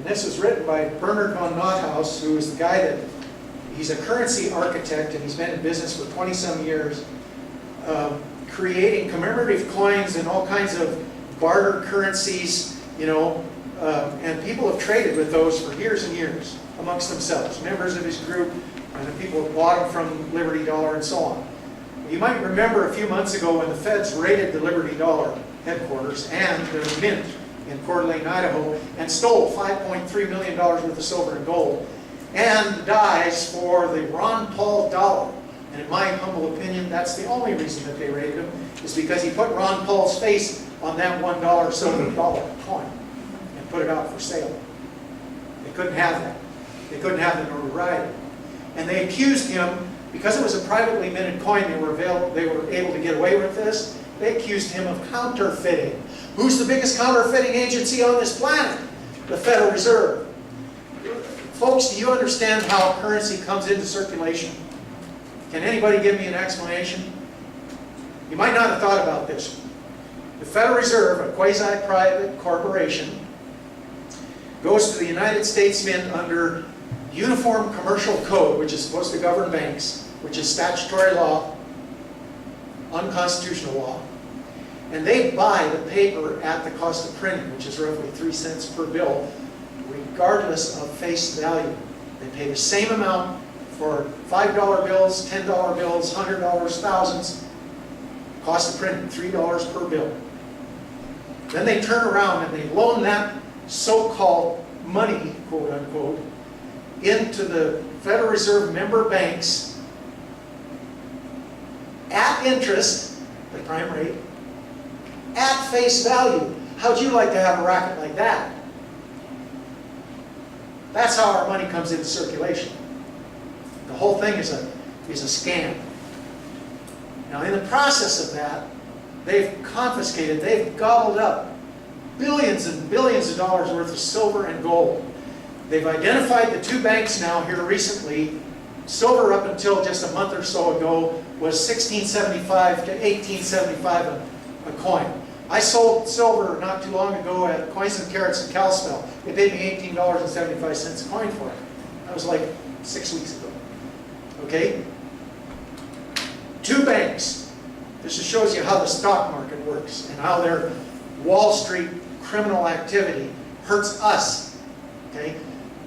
And this was written by Bernard von Nothaus, who is the guy that, he's a currency architect, and he's been in business for 20-some years, creating commemorative coins and all kinds of barter currencies, you know, and people have traded with those for years and years amongst themselves, members of his group, and the people have bought them from Liberty Dollar and so on. You might remember a few months ago when the feds raided the Liberty Dollar headquarters and the mint in Coeur d'Alene, Idaho, and stole $5.3 million worth of silver and gold, and the dies for the Ron Paul dollar. And in my humble opinion, that's the only reason that they raided him, is because he put Ron Paul's face on that $1 silver dollar coin and put it out for sale. They couldn't have that. They couldn't have the notoriety. And they accused him, because it was a privately minted coin, they were able to get away with this. They accused him of counterfeiting. Who's the biggest counterfeiting agency on this planet? The Federal Reserve. Folks, do you understand how currency comes into circulation? Can anybody give me an explanation? You might not have thought about this. The Federal Reserve, a quasi-private corporation, goes to the United States Mint under Uniform Commercial Code, which is supposed to govern banks, which is statutory law, unconstitutional law. And they buy the paper at the cost of printing, which is roughly 3 cents per bill, regardless of face value. They pay the same amount for $5 bills, $10 bills, $100, thousands. Cost of printing, $3 per bill. Then they turn around and they loan that so-called money, quote unquote, into the Federal Reserve member banks at interest, the prime rate, at face value. How'd you like to have a racket like that? That's how our money comes into circulation. The whole thing is a scam. Now, in the process of that, they've confiscated, they've gobbled up billions and billions of dollars worth of silver and gold. They've identified the two banks now here recently. Silver up until just a month or so ago was $16.75 to $18.75 a coin. I sold silver not too long ago at Coins and Carats in Kalispell. They paid me $18.75 a coin for it. That was like 6 weeks ago. Okay? Two banks. This just shows you how the stock market works and how their Wall Street criminal activity hurts us. Okay?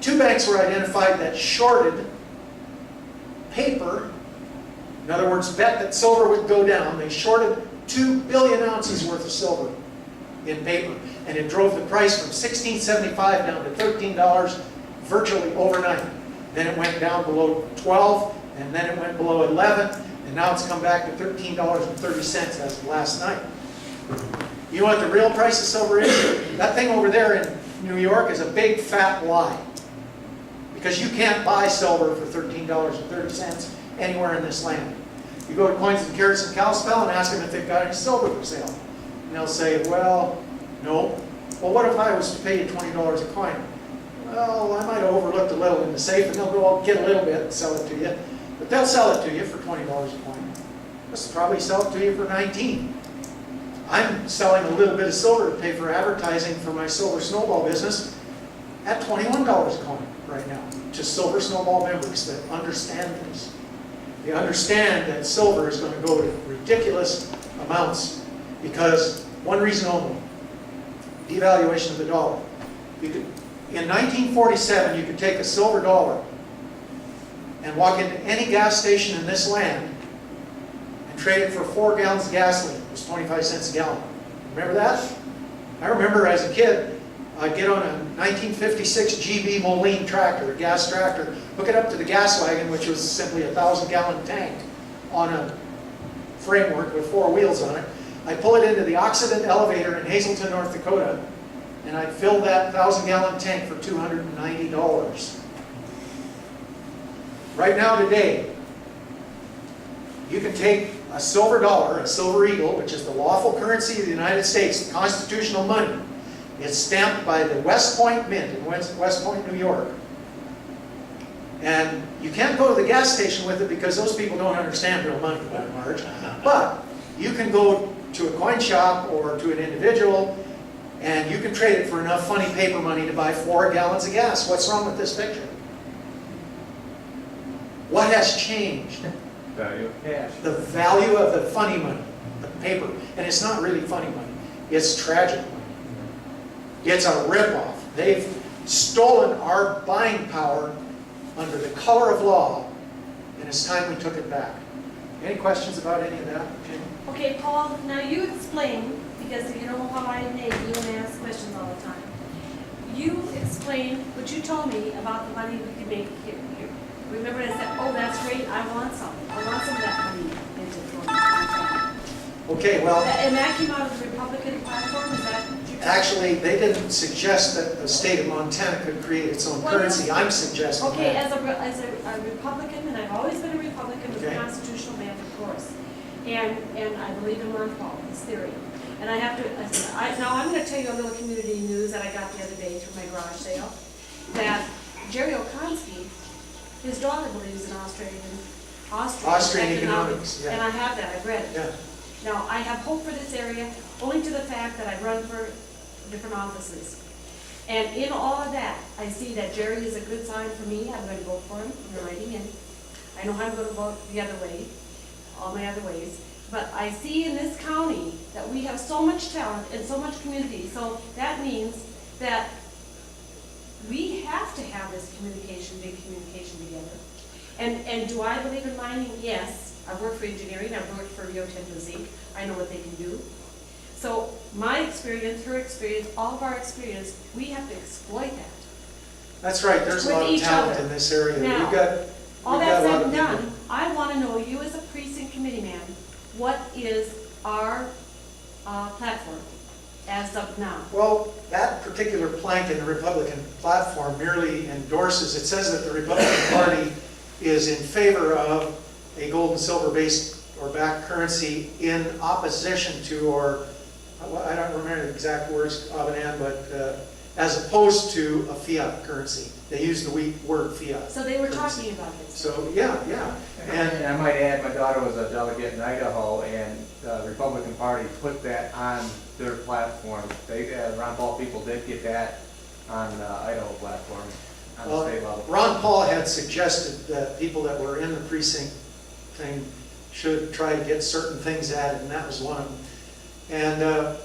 Two banks were identified that shorted paper. In other words, bet that silver would go down. They shorted 2 billion ounces worth of silver in paper. And it drove the price from $16.75 down to $13 virtually overnight. Then it went down below 12, and then it went below 11, and now it's come back to $13.30 as of last night. You know what the real price of silver is? That thing over there in New York is a big fat lie. Because you can't buy silver for $13.30 anywhere in this land. You go to Coins and Carats in Kalispell and ask them if they've got any silver for sale. And they'll say, well, no. Well, what if I was to pay you $20 a coin? Well, I might have overlooked a little in the safe, and they'll go out get a little bit and sell it to you. But they'll sell it to you for $20 a coin. They'll probably sell it to you for $19. I'm selling a little bit of silver to pay for advertising for my Silver Snowball business at $21 a coin right now to Silver Snowball members that understand this. They understand that silver is going to go to ridiculous amounts because one reason only, devaluation of the dollar. In 1947, you could take a silver dollar and walk into any gas station in this land and trade it for 4 gallons of gasoline. It was 25 cents a gallon. Remember that? I remember as a kid, I'd get on a 1956 GB Moline tractor, a gas tractor, hook it up to the gas wagon, which was simply a 1,000-gallon tank on a framework with 4 wheels on it. I'd pull it into the Occident elevator in Hazelton, North Dakota, and I'd fill that 1,000-gallon tank for $290. Right now, today, you can take a silver dollar, a silver eagle, which is the lawful currency of the United States, the constitutional money. It's stamped by the West Point Mint in West Point, New York. And you can't go to the gas station with it because those people don't understand real money by and large. But you can go to a coin shop or to an individual and you can trade it for enough funny paper money to buy 4 gallons of gas. What's wrong with this picture? What has changed? Value of cash. The value of the funny money, the paper. And it's not really funny money. It's tragic money. It's a ripoff. They've stolen our buying power under the color of law, and it's time we took it back. Any questions about any of that, Jim? Okay, Paul, now you explain, because you know how I nag you and ask questions all the time. You explained what you told me about the money we could make here. Remember I said, oh, that's great, I want some. I want some of that money into Montana. Okay, well, And that came out of the Republican platform, is that what you? actually, they didn't suggest that the state of Montana could create its own Well, currency. I'm suggesting Okay, that. as a Republican, and I've always been a Republican with a Okay. constitutional band, of course. And I believe in Ron Paul, his theory. And I have to, now I'm gonna tell you a little community news that I got the other day through my garage sale, that Jerry Okonski, his daughter believes in Austrian economics, yeah. And I have that, I've read it. Yeah. Now, I have hope for this area, only to the fact that I've run for different offices. And in all of that, I see that Jerry is a good sign for me. I'm going to vote for him. I'm writing in. I know I'm going to vote the other way, all my other ways. But I see in this county that we have so much talent and so much community. So that means that we have to have this communication, big communication together. And do I believe in mining? Yes. I've worked for engineering. I've worked for Rio Tinto Zinc. I know what they can do. So my experience, her experience, all of our experience, we have to exploit that. That's right, there's a With lot of each talent other. in this area. Now, all we've got that a lot said of and people. done, I want to know, you as a precinct committee man, what is our platform as of now? Well, that particular plank in the Republican platform merely endorses, it says that the Republican Party is in favor of a gold and silver based or backed currency in opposition to, or I don't remember the exact words of an and, but as opposed to a fiat currency. They use the word fiat. So they were currency. talking about this. So, yeah. And I might add, my daughter was a delegate in Idaho, and the Republican Party put that on their platform. They, Ron Paul people did get that on the Idaho platform, on the state level. Ron Paul had suggested that people that were in the precinct thing should try to get certain things added, and that was one of them. And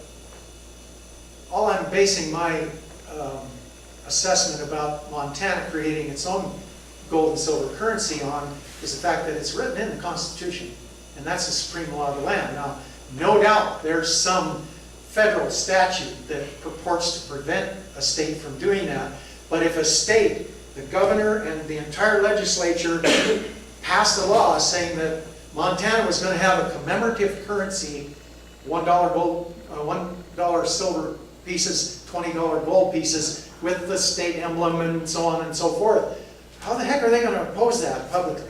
all I'm basing my assessment about Montana creating its own gold and silver currency on is the fact that it's written in the Constitution, and that's the supreme law of the land. Now, no doubt there's some federal statute that purports to prevent a state from doing that, but if a state, the governor and the entire legislature passed a law saying that Montana was going to have a commemorative currency, $1 gold, $1 silver pieces, $20 gold pieces with the state emblem and so on and so forth. How the heck are they going to oppose that publicly?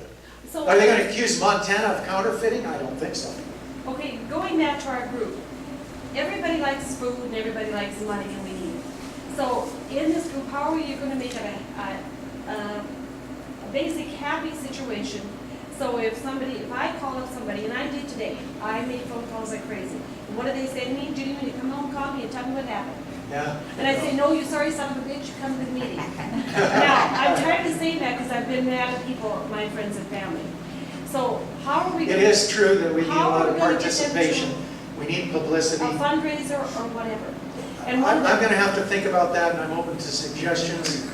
So, Are they going to accuse Montana of counterfeiting? I don't think so. okay, going back to our group, everybody likes food and everybody likes money and we need it. So in this group, how are you going to make it a basic happy situation? So if I call up somebody, and I did today, I made phone calls like crazy. And what do they say to me? Judy, when you come home, call me and tell me what happened. Yeah. And I say, no, you sorry son of a bitch, you come to the meeting. Now, I'm tired of saying that because I've been mad at people, my friends and family. So how are we It going to... is true that we need a How lot are of we gonna get them to- participation. We need publicity. A fundraiser or whatever. And I'm one, going to have to think about that, and I'm open to suggestions.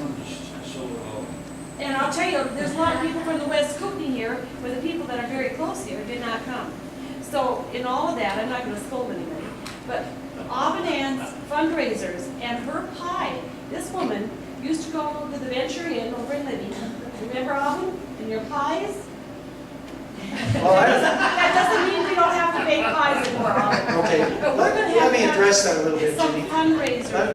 and I'll tell you, there's a lot of people from the West Kootenai here, where the people that are very close here did not come. So in all of that, I'm not going to scold anybody, but Auburn Ann's fundraisers and her pie, this woman used to go to the Venture Inn over in Libby. Remember Auburn and your pies? Well, That doesn't mean we don't have to make pies anymore, Auburn. Okay, But we're gonna let have me to have address that a little bit, some Jenny. fundraiser.